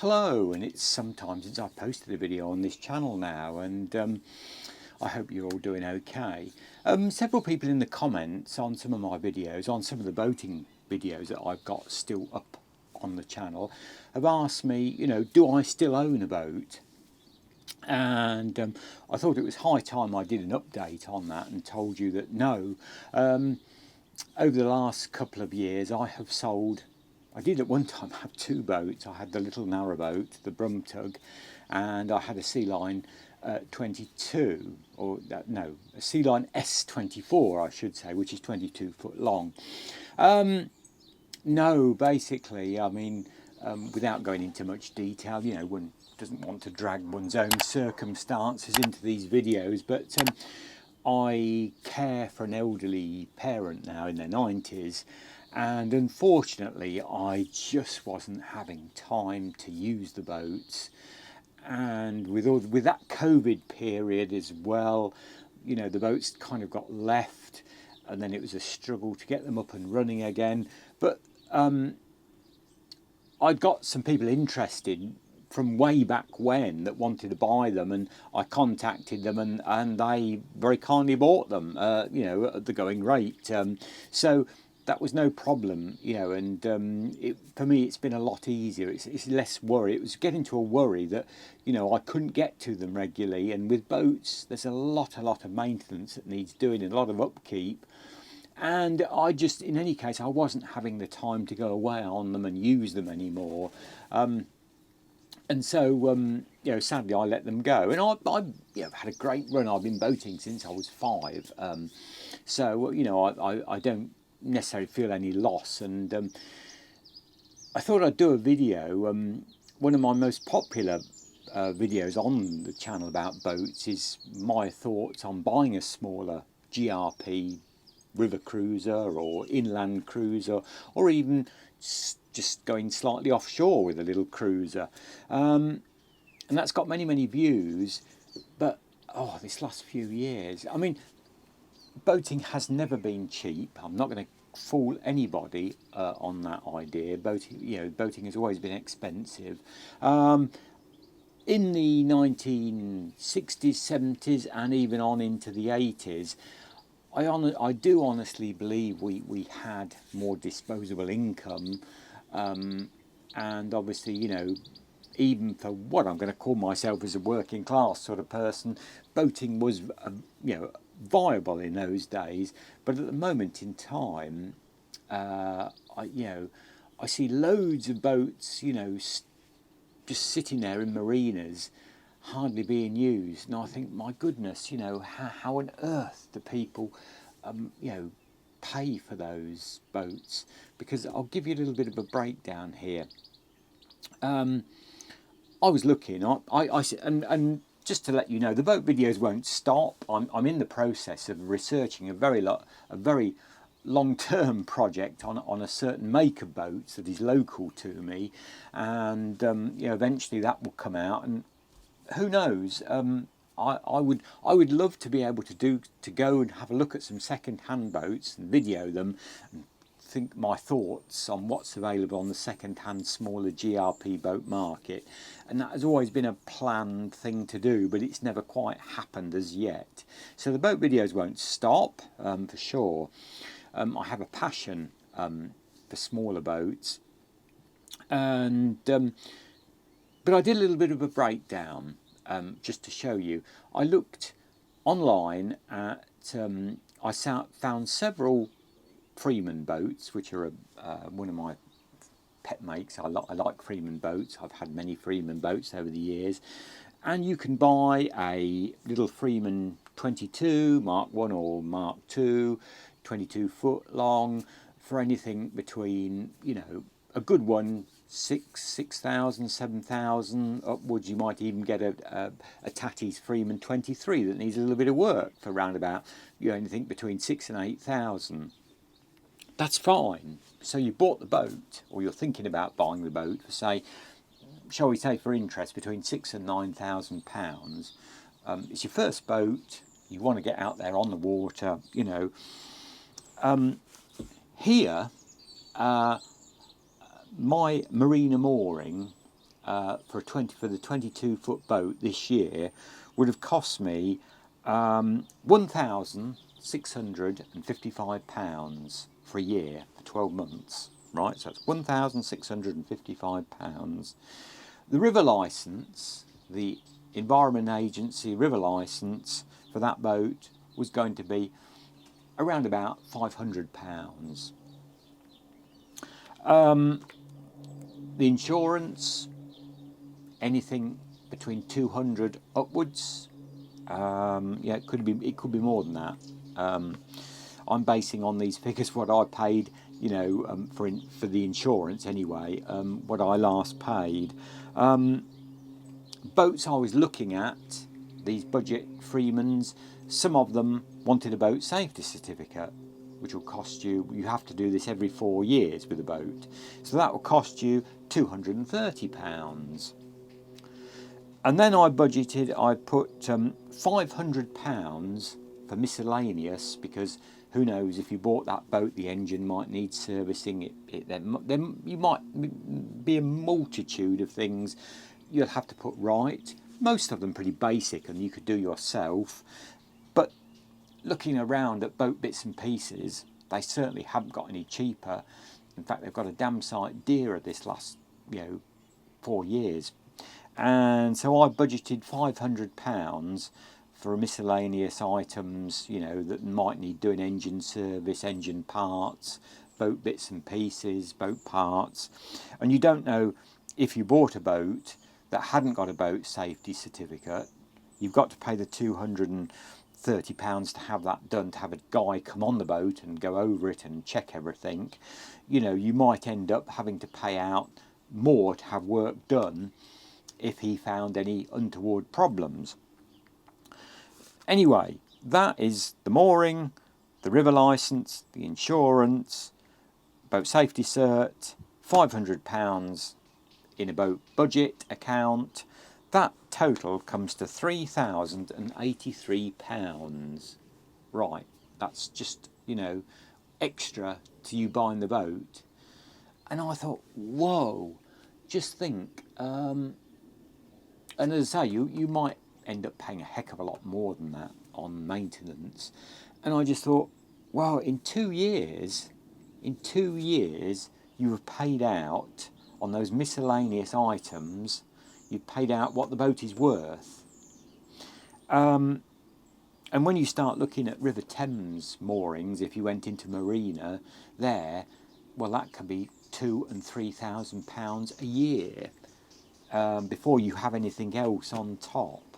Hello, and it's some time since I've posted a video on this channel now, and I hope you're all doing okay. Several people in the comments on some of my videos, on some of the boating videos that I've got still up on the channel, have asked me, do I still own a boat? And I thought it was high time I did an update on that and told you that no. Over the last couple of years I have sold, I did at one time have two boats. I had the little narrowboat, the Brum Tug, and I had a Sea Line 22, or no, a Sea Line S24 I should say, which is 22 foot long. No, basically, I mean, without going into much detail, one doesn't want to drag one's own circumstances into these videos, but I care for an elderly parent now in their 90s, and unfortunately I just wasn't having time to use the boats. And with that COVID period as well, the boats kind of got left, and then it was a struggle to get them up and running again. But I'd got some people interested from way back when that wanted to buy them, and I contacted them, and they very kindly bought them, at the going rate. So that was no problem, and for me it's been a lot easier. It's less worry. It was getting to a worry that, I couldn't get to them regularly, and with boats there's a lot of maintenance that needs doing and a lot of upkeep. And I just, in any case, I wasn't having the time to go away on them and use them anymore. And so, sadly, I let them go. And I've had a great run. I've been boating since I was 5. I don't necessarily feel any loss. And I thought I'd do a video. One of my most popular videos on the channel about boats is my thoughts on buying a smaller GRP river cruiser or inland cruiser, or even just going slightly offshore with a little cruiser, and that's got many views. But this last few years, I mean, boating has never been cheap. I'm not going to fool anybody on that idea. Boating has always been expensive. In the 1960s, 70s, and even on into the 80s, I do honestly believe we had more disposable income, and obviously, even for what I'm going to call myself as a working class sort of person, boating was viable in those days. But at the moment in time, I see loads of boats, just sitting there in marinas, hardly being used, and I think, my goodness, how on earth do people, pay for those boats? Because I'll give you a little bit of a breakdown here. I was looking, and just to let you know, the boat videos won't stop. I'm in the process of researching a very long-term project on a certain make of boats that is local to me, and eventually that will come out. And who knows? I would love to be able to go and have a look at some second-hand boats and video them, and think my thoughts on what's available on the second-hand smaller GRP boat market. And that has always been a planned thing to do, but it's never quite happened as yet. So the boat videos won't stop, for sure. I have a passion for smaller boats, and but I did a little bit of a breakdown, just to show you. I looked online at, I found several Freeman boats, which are one of my pet makes. I like Freeman boats. I've had many Freeman boats over the years. And you can buy a little Freeman 22, Mark 1 or Mark 2, 22 foot long, for anything between, a good one, 6,000, 7,000 upwards. You might even get a Tatty's Freeman 23 that needs a little bit of work for round about, anything between 6,000 and 8,000. That's fine. So you bought the boat, or you're thinking about buying the boat for, say, shall we say, for interest, between £6,000 and £9,000. It's your first boat. You want to get out there on the water, Here, my marina mooring for the 22-foot boat this year would have cost me £1,655 for a year for 12 months. Right, so it's £1,655. The river licence, the Environment Agency river licence for that boat was going to be around about £500. The insurance, anything between 200 upwards. Yeah, it could be more than that. I'm basing on these figures what I paid, you know, for the insurance anyway. What I last paid. Boats I was looking at, these budget Freemans, some of them wanted a boat safety certificate, which will cost you. You have to do this every 4 years with a boat, so that will cost you £230. And then I budgeted. I put £500 for miscellaneous, because who knows, if you bought that boat, the engine might need servicing. Then you might be a multitude of things you'll have to put right. Most of them pretty basic and you could do yourself. But looking around at boat bits and pieces, they certainly haven't got any cheaper. In fact, they've got a damn sight dearer this last 4 years. And so I budgeted £500 for miscellaneous items, that might need doing engine service, engine parts, boat bits and pieces, boat parts. And you don't know, if you bought a boat that hadn't got a boat safety certificate, you've got to pay the £230 to have that done, to have a guy come on the boat and go over it and check everything. You might end up having to pay out more to have work done if he found any untoward problems. Anyway, that is the mooring, the river licence, the insurance, boat safety cert, £500 in a boat budget account. That total comes to £3,083. Right, that's just, extra to you buying the boat. And I thought, whoa, just think. And as I say, you might end up paying a heck of a lot more than that on maintenance. And I just thought, well, in 2 years, you have paid out on those miscellaneous items, you've paid out what the boat is worth. And when you start looking at River Thames moorings, if you went into Marina there, well, that can be £2,000 and £3,000 a year before you have anything else on top.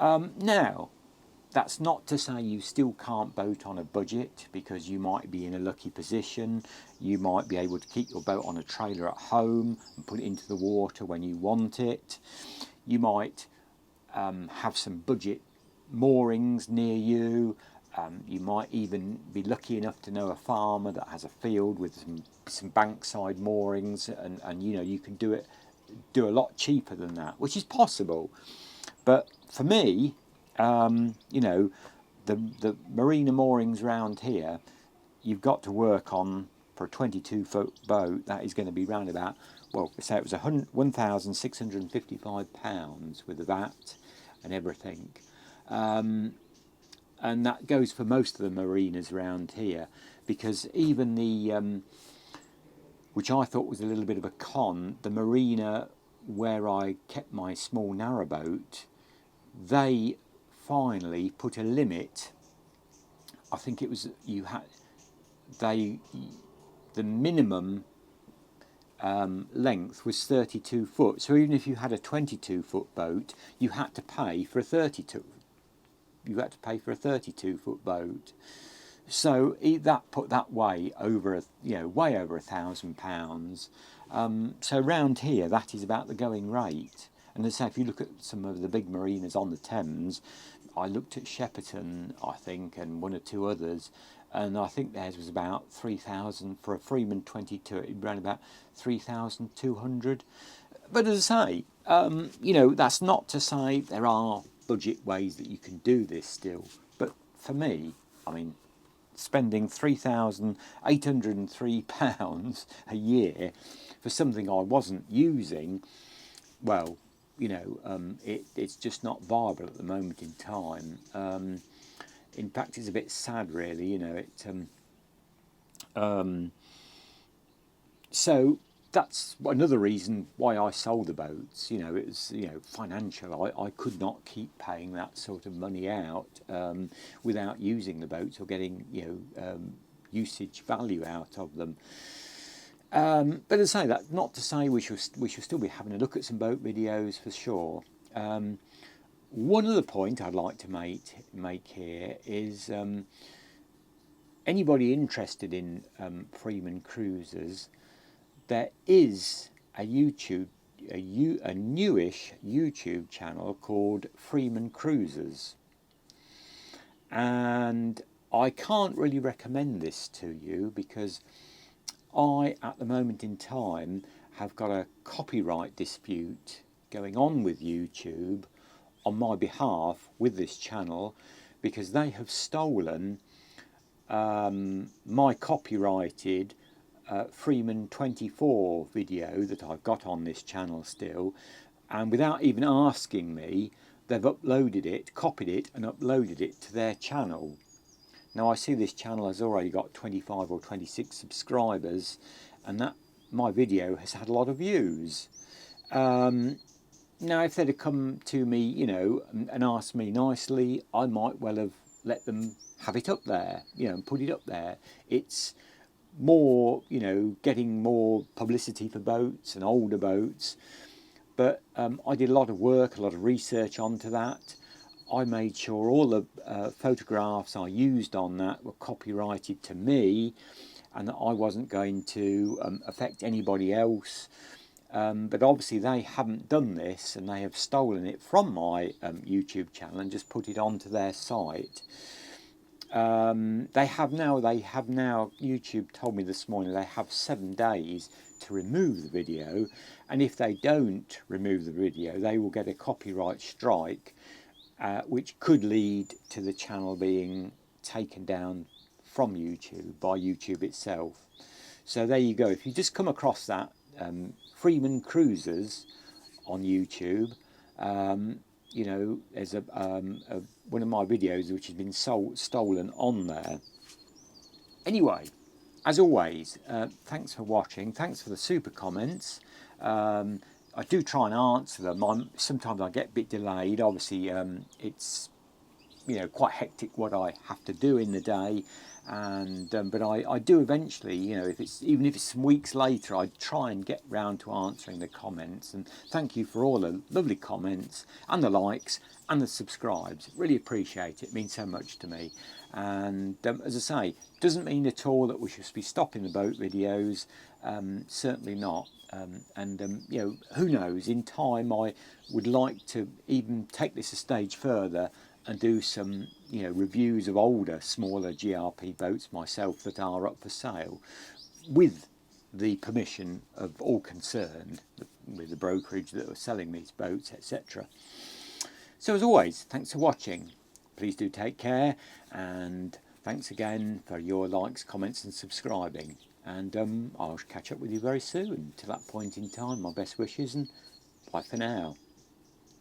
Now, that's not to say you still can't boat on a budget, because you might be in a lucky position. You might be able to keep your boat on a trailer at home and put it into the water when you want it. You might have some budget moorings near you. You might even be lucky enough to know a farmer that has a field with some bankside moorings, and you can do a lot cheaper than that, which is possible. But for me, the marina moorings around here, you've got to work on, for a 22-foot boat, that is going to be round about, well, say it was £1,655 with the VAT and everything. And that goes for most of the marinas around here, because even the, which I thought was a little bit of a con, the marina where I kept my small narrowboat, they finally put a limit. I think it was the minimum length was 32 foot. So even if you had a 22-foot boat, you had to pay for a 32. You had to pay for a 32-foot boat. So that put that way over way over £1,000. So round here, that is about the going rate. And as I say, if you look at some of the big marinas on the Thames, I looked at Shepperton, I think, and one or two others, and I think theirs was about 3,000 for a Freeman 22. It ran about 3,200. But as I say, that's not to say there are budget ways that you can do this still. But for me, I mean, spending £3,803 a year for something I wasn't using, well, you know, it's just not viable at the moment in time. In fact, it's a bit sad, really. You know, so that's another reason why I sold the boats. You know, it was, you know, financial. I could not keep paying that sort of money out without using the boats or getting, you know, usage value out of them. But as I say, that not to say we should still be having a look at some boat videos for sure. One other point I'd like to make here is anybody interested in Freeman Cruises, there is a newish YouTube channel called Freeman Cruises, and I can't really recommend this to you because I, at the moment in time, have got a copyright dispute going on with YouTube on my behalf with this channel, because they have stolen my copyrighted Freeman 24 video that I've got on this channel still, and without even asking me, they've uploaded it, copied it and uploaded it to their channel. Now I see this channel has already got 25 or 26 subscribers, and that my video has had a lot of views. Now if they'd have come to me, you know, and asked me nicely, I might well have let them have it up there, you know, and put it up there. It's more, you know, getting more publicity for boats and older boats. But I did a lot of work, a lot of research onto that. I made sure all the photographs I used on that were copyrighted to me, and that I wasn't going to affect anybody else. But obviously they haven't done this, and they have stolen it from my YouTube channel and just put it onto their site. They have now, YouTube told me this morning, they have 7 days to remove the video, and if they don't remove the video, they will get a copyright strike, which could lead to the channel being taken down from YouTube by YouTube itself. So there you go. If you just come across that, Freeman Cruises on YouTube, you know, there's one of my videos which has been stolen on there. Anyway, as always, thanks for watching. Thanks for the super comments. I do try and answer them. Sometimes I get a bit delayed. Obviously, it's, you know, quite hectic what I have to do in the day, and but I do eventually, you know, even if it's some weeks later, I try and get round to answering the comments. And thank you for all the lovely comments and the likes and the subscribes. Really appreciate it. It means so much to me. And as I say, doesn't mean at all that we should be stopping the boat videos. Certainly not. You know, who knows, in time I would like to even take this a stage further and do some, you know, reviews of older, smaller GRP boats myself that are up for sale, with the permission of all concerned, with the brokerage that are selling these boats, etc. So as always, thanks for watching. Please do take care, and thanks again for your likes, comments and subscribing. And I'll catch up with you very soon. Till that point in time, my best wishes, and bye for now.